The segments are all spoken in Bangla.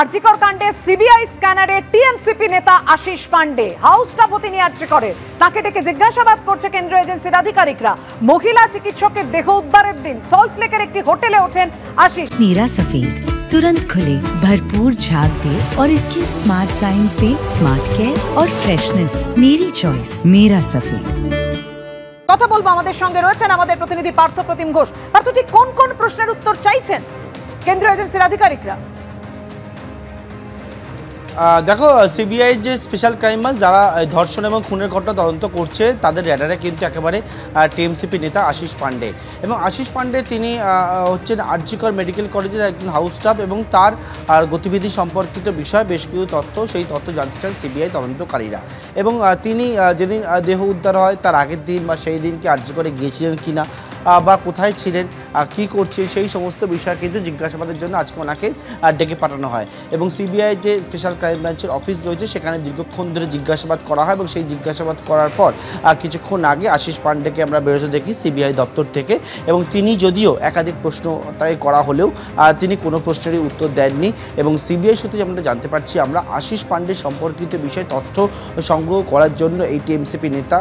আরজিকর কাণ্ডে সিবিআই স্ক্যানারে টিএমসিপি নেতা আশিস পান্ডে হাউস স্টাফও তিনি আরজিকরে তাকে ডেকে জিজ্ঞাসাবাদ করছে কেন্দ্রীয় এজেন্সির আধিকারিকরা। মহিলা চিকিৎসকের দেহ উদ্ধারের দিন সল্টলেকের একটি হোটেলে ওঠেন আশিস। मीरा सफेद तुरंत खुले, भरपूर झाग दे और इसकी स्मार्ट साइंस दे स्मार्ट केयर और फ्रेशनेस। मेरी चॉइस मेरा सफेद। কথা বলবো, আমাদের সঙ্গে রয়েছেন আমাদের প্রতিনিধি পার্থ প্রতিম ঘোষ। পার্থ, ঠিক কোন কোন প্রশ্নের উত্তর চাইছেন কেন্দ্রীয় এজেন্সির আধিকারিকরা? দেখো, সিবিআই যে স্পেশাল ক্রাইম ব্রাঞ্চ যারা ধর্ষণ এবং খুনের ঘটনা তদন্ত করছে তাদের র্যাডারে কিন্তু একেবারে টিএমসিপি নেতা আশিস পান্ডে। এবং আশিস পান্ডে তিনি হচ্ছেন আরজিকর মেডিকেল কলেজের একজন হাউস স্টাফ এবং তার গতিবিধি সম্পর্কিত বিষয় বেশ কিছু তথ্য, সেই তথ্য জানতে চান সিবিআই তদন্তকারীরা। এবং তিনি যেদিন দেহ উদ্ধার হয় তার আগের দিন বা সেই দিনকে আরজিকরে গিয়েছিলেন কিনা বা কোথায় ছিলেন, কি করছে, সেই সমস্ত বিষয় কিন্তু জিজ্ঞাসাবাদের জন্য আজকে ওনাকে ডেকে পাঠানো হয়। এবং সিবিআই যে স্পেশাল ক্রাইম ব্রাঞ্চের অফিস রয়েছে সেখানে দীর্ঘক্ষণ ধরে জিজ্ঞাসাবাদ করা হয় এবং সেই জিজ্ঞাসাবাদ করার পর কিছুক্ষণ আগে আশিস পান্ডেকে আমরা বেরোতে দেখি সিবিআই দপ্তর থেকে। এবং তিনি যদিও একাধিক প্রশ্ন তাই করা হলেও তিনি কোনো প্রশ্নেরই উত্তর দেননি। এবং সিবিআই সূত্রে আমরা জানতে পারছি আমরা আশিস পান্ডে সম্পর্কিত বিষয়ে তথ্য সংগ্রহ করার জন্য এই টিএমসিপি নেতা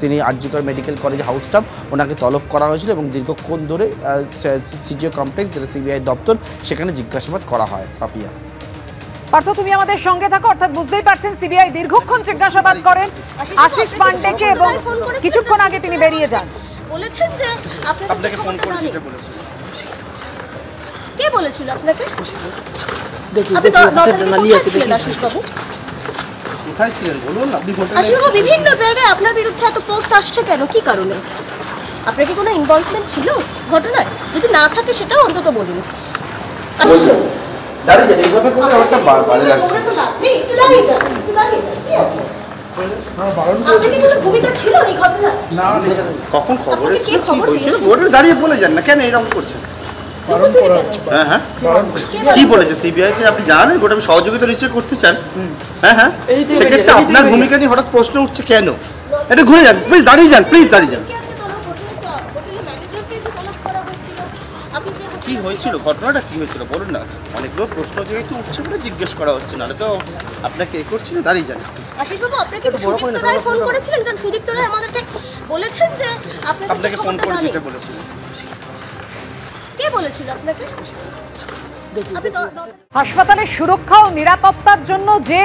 তিনি RG Kar medical college house staff ওনাকে তলব করা হয়েছিল এবং দীর্ঘক্ষণ ধরে সিজিও কমপ্লেক্স যেটা সিবিআই দপ্তর সেখানে জিজ্ঞাসাবাদ করা হয়। পাপিয়া, পার্থ, তুমি আমাদের সঙ্গে থাকো। অর্থাৎ বুঝতেই পারছেন সিবিআই দীর্ঘক্ষণ জিজ্ঞাসাবাদ করেন আশিস পান্ডেকে এবং কিছুক্ষণ আগে তিনি বেরিয়ে যান। বলেছেন যে আপনাকে ফোন করে দিতে বলেছিল। কে বলেছিল আপনাকে? আপনি ছিলেন আশিস বাবু? কোথায় ছিলেন বলুন? আপনি আশিস বাবু, বিভিন্ন জায়গায় আপনার বিরুদ্ধে এত পোস্ট আসছে কেন, কি কারণে? আপনার কি কোনো ইনভলভমেন্ট ছিল ঘটনায়? যদি না থাকে সেটাও অন্তত বলুন। কখন খবর দাঁড়িয়ে বলে যান না, কেন এরকম করছেন? হ্যাঁ হ্যাঁ, কি বলেছে সিবিআই কে আপনি জানেন? গোটা সহযোগিতা নিশ্চয়ই করতে চান। হ্যাঁ হ্যাঁ, সেক্ষেত্রে আপনার ভূমিকা নিয়ে হঠাৎ প্রশ্ন উঠছে কেন? এটা ঘুরে যান, প্লিজ দাঁড়িয়ে যান, প্লিজ দাঁড়িয়ে যান। কি হয়েছিল, ঘটনাটা কি হয়েছিল বলুন না? অনেকগুলো প্রশ্ন যেহেতু উঠছে বলে জিজ্ঞেস করা হচ্ছে, নাহলে তো আপনাকে এ করছি না। দাঁড়িয়ে যান। আশিস বাবু, আপনাকে সুদীপ্ত রায় ফোন করেছিলেন? কারণ সুদীপ্ত রায় আমাদেরকে বলেছেন যে আপনাকে ফোন করে দিতে বলেছিল। কে বলেছিল আপনাকে? হাসপাতালের সুরক্ষা ও নিরাপত্তার জন্য যে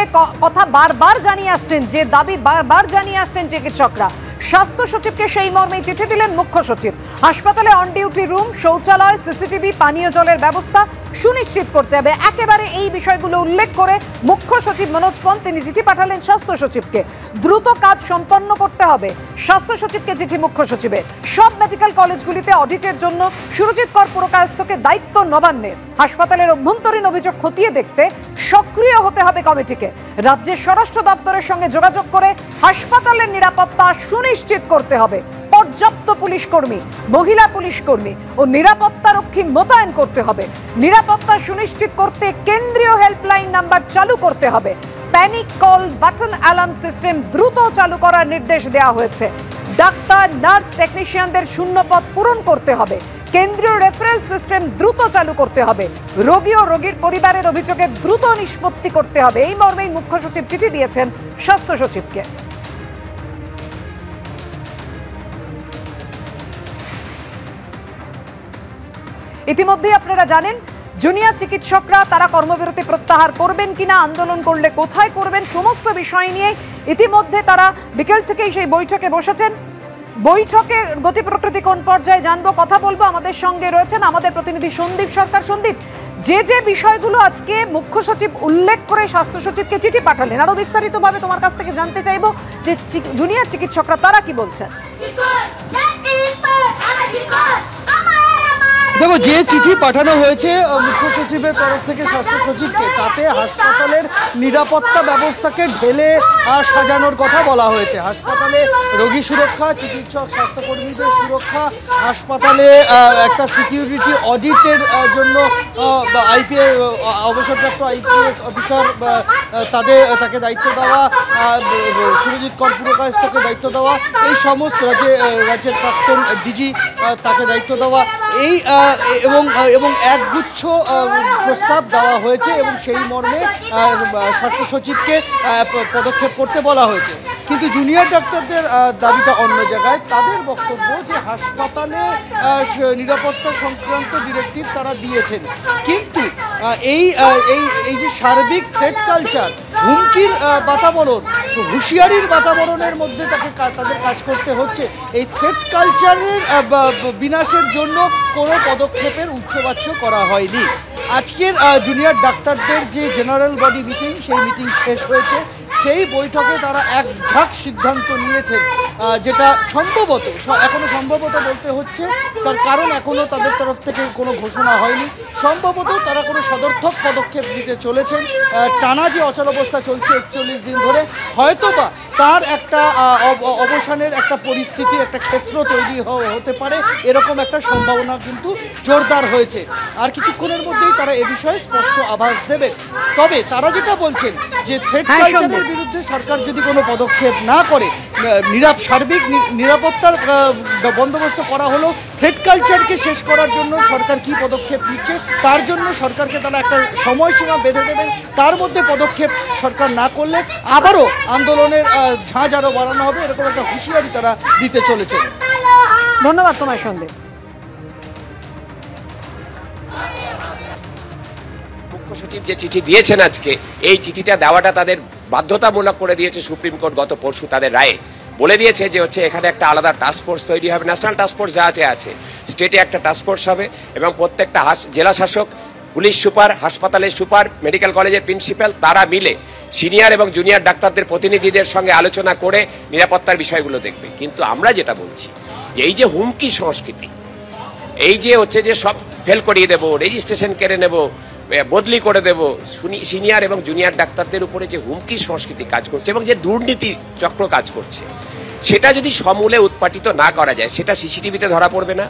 কথা বারবার জানিয়ে আসছেন, যে দাবি বারবার জানিয়ে আসছেন চিকিৎসকরা, স্বাস্থ্য সচিবকে সেই মর্মে চিঠি দিলেন মুখ্য সচিব। হাসপাতালে অন ডিউটি রুম, শৌচালয়, সিসিটিভি, পানীয় জলের ব্যবস্থা সুনিশ্চিত করতে হবে। একেবারে এই বিষয়গুলো উল্লেখ করে মুখ্য সচিব মনোজ পন্ত তিনি চিঠি পাঠালেন স্বাস্থ্য সচিবকে। দ্রুত কাজ সম্পন্ন করতে হবে স্বাস্থ্য সচিবকে চিঠি মুখ্য সচিবের। সব মেডিকেল কলেজগুলিতে অডিটের জন্য সুরজিৎ কর পুরকায়স্থকে দায়িত্ব নবান্নের। হাসপাতালের অভ্যন্তরীণ অভিযোগ খতিয়ে দেখতে সক্রিয় হতে হবে কমিটিকে। রাজ্যের স্বরাষ্ট্র দপ্তরের সঙ্গে যোগাযোগ করে হাসপাতালের নিরাপত্তা সুনিশ্চিত করতে হবে। পর্যাপ্ত পুলিশ কর্মী, মহিলা পুলিশ কর্মী ও নিরাপত্তারক্ষী মোতায়েন করতে হবে। নিরাপত্তা সুনিশ্চিত করতে কেন্দ্রীয় হেল্পলাইন নাম্বার চালু করতে হবে। Panic call button alarm system দ্রুত চালু করার নির্দেশ দেওয়া হয়েছে। ডাক্তার, নার্স, টেকনিশিয়ানদের শূন্যপদ পূরণ করতে হবে। কেন্দ্রীয় রেফারেল সিস্টেম দ্রুত চালু করতে হবে। রোগী ও রোগীর পরিবারের অভিযোগের দ্রুত নিষ্পত্তি করতে হবে। এই মর্মেই মুখ্য সচিব চিঠি দিয়েছেন স্বাস্থ্য সচিবকে। ইতিমধ্যে আপনারা জানেন জুনিয়র চিকিৎসকরা তারা কর্মবিরতি প্রত্যাহার করবেন কিনা, আন্দোলন করলে কোথায় করবেন, সমস্ত বিষয় নিয়ে ইতিমধ্যে তারা বিকেল থেকেই সেই বৈঠকে বসেছেন। বৈঠকে গতি প্রকৃতি কোন পর্যায়ে জানবো, কথা বলবো। আমাদের সঙ্গে রয়েছেন আমাদের প্রতিনিধি সন্দীপ সরকার। সন্দীপ, যে বিষয়গুলো আজকে মুখ্য সচিব উল্লেখ করে স্বাস্থ্য সচিবকে চিঠি পাঠালেন, আরো বিস্তারিতভাবে তোমার কাছ থেকে জানতে চাইবো যে জুনিয়র চিকিৎসকরা তারা কি বলছেন। দেখো, যে চিঠি পাঠানো হয়েছে মুখ্য সচিবের তরফ থেকে স্বাস্থ্য সচিবকে, তাতে হাসপাতালের নিরাপত্তা ব্যবস্থাকে ঢেলে সাজানোর কথা বলা হয়েছে। হাসপাতালে রোগী সুরক্ষা, চিকিৎসক স্বাস্থ্যকর্মীদের সুরক্ষা, হাসপাতালে একটা সিকিউরিটি অডিটের জন্য অবসরপ্রাপ্ত আইপিএস অফিসার তাকে দায়িত্ব দেওয়া, সুরজিৎ কর পুরকায়স্থকে দায়িত্ব দেওয়া, এই সমস্ত রাজ্যের প্রাক্তন ডিজি তাকে দায়িত্ব দেওয়া, এই এবং একগুচ্ছ প্রস্তাব দেওয়া হয়েছে এবং সেই মর্মে স্বাস্থ্য সচিবকে পদক্ষেপ করতে বলা হয়েছে। কিন্তু জুনিয়র ডাক্তারদের দাবিটা অন্য জায়গায়। তাদের বক্তব্য যে হাসপাতালে নিরাপত্তা সংক্রান্ত ডিরেক্টিভ তারা দিয়েছেন, কিন্তু এই যে সার্বিক থ্রেট কালচার, হুমকির বাতাবরণ, হুঁশিয়ারির বাতাবরণের মধ্যে তাদের কাজ করতে হচ্ছে। এই থ্রেট কালচারের বিনাশের জন্য কোনো পদক্ষেপের উচ্চবাচ্য করা হয়নি। আজকের জুনিয়র ডাক্তারদের যে জেনারেল বডি মিটিং, সেই মিটিং শেষ হয়েছে। সেই বৈঠকে তারা এক ঝাঁক সিদ্ধান্ত নিয়েছেন, যেটা এখনো সম্ভবত বলতে হচ্ছে, তার কারণ এখনো তাদের তরফ থেকে কোনো ঘোষণা হয়নি। সম্ভবত তারা কোনো সদর্থক পদক্ষেপ নিতে চলেছেন। টানা যে অচলাবস্থা চলছে 41 দিন ধরে, হয়তোবা তার একটা অবসানের একটা পরিস্থিতি, একটা ক্ষেত্র তৈরি হতে পারে, এরকম একটা সম্ভাবনা কিন্তু জোরদার হয়েছে। আর কিছুক্ষণের মধ্যেই তারা এ বিষয়ে স্পষ্ট আভাস দেবে। তবে তারা যেটা বলছেন যে থ্রেট কালচারের বিরুদ্ধে সরকার যদি কোনো পদক্ষেপ না করে, সার্বিক নিরাপত্তার বন্দোবস্ত করা হলো, থ্রেট কালচারকে শেষ করার জন্য সরকার কি পদক্ষেপ নিচ্ছে, তার জন্য সরকারকে তারা একটা সময়সীমা বেঁধে দেবেন। তার মধ্যে পদক্ষেপ সরকার না করলে আবারও আন্দোলনের ঝাঁজ আরও বাড়ানো হবে, এরকম একটা হুঁশিয়ারি তারা দিতে চলেছেন। ধন্যবাদ তোমার সঙ্গে। মুখ্য সচিব যে চিঠি দিয়েছেন আজকে, এই চিঠিটা দেওয়াটা তাদের বাধ্যতামূলক করে দিয়েছে সুপ্রিম কোর্ট গত পরশু তাদের রায়ে। বলে দিয়েছে যে এখানে একটা আলাদা টাস্ক ফোর্স তৈরি হবে, ন্যাশনাল টাস্ক ফোর্স যা আছে, স্টেটে একটা টাস্ক ফোর্স হবে এবং প্রত্যেকটা জেলা শাসক, পুলিশ সুপার, হাসপাতালের সুপার, মেডিকেল কলেজের প্রিন্সিপাল, তারা মিলে সিনিয়র এবং জুনিয়র ডাক্তারদের প্রতিনিধিদের সঙ্গে আলোচনা করে নিরাপত্তার বিষয়গুলো দেখবে। কিন্তু আমরা যেটা বলছি যে এই যে হুমকি সংস্কৃতি, এই যে যে সব ফেল করিয়ে দেবো, রেজিস্ট্রেশন কেড়ে নেব, বদলি করে দেব, সিনিয়র এবং জুনিয়র ডাক্তারদের উপরে যে হুমকি সংস্কৃতি কাজ করছে এবং যে দুর্নীতি চক্র কাজ করছে, সেটা যদি সমূলে উৎপাটিত না করা যায়, সেটা সিসিটিভিতে ধরা পড়বে না।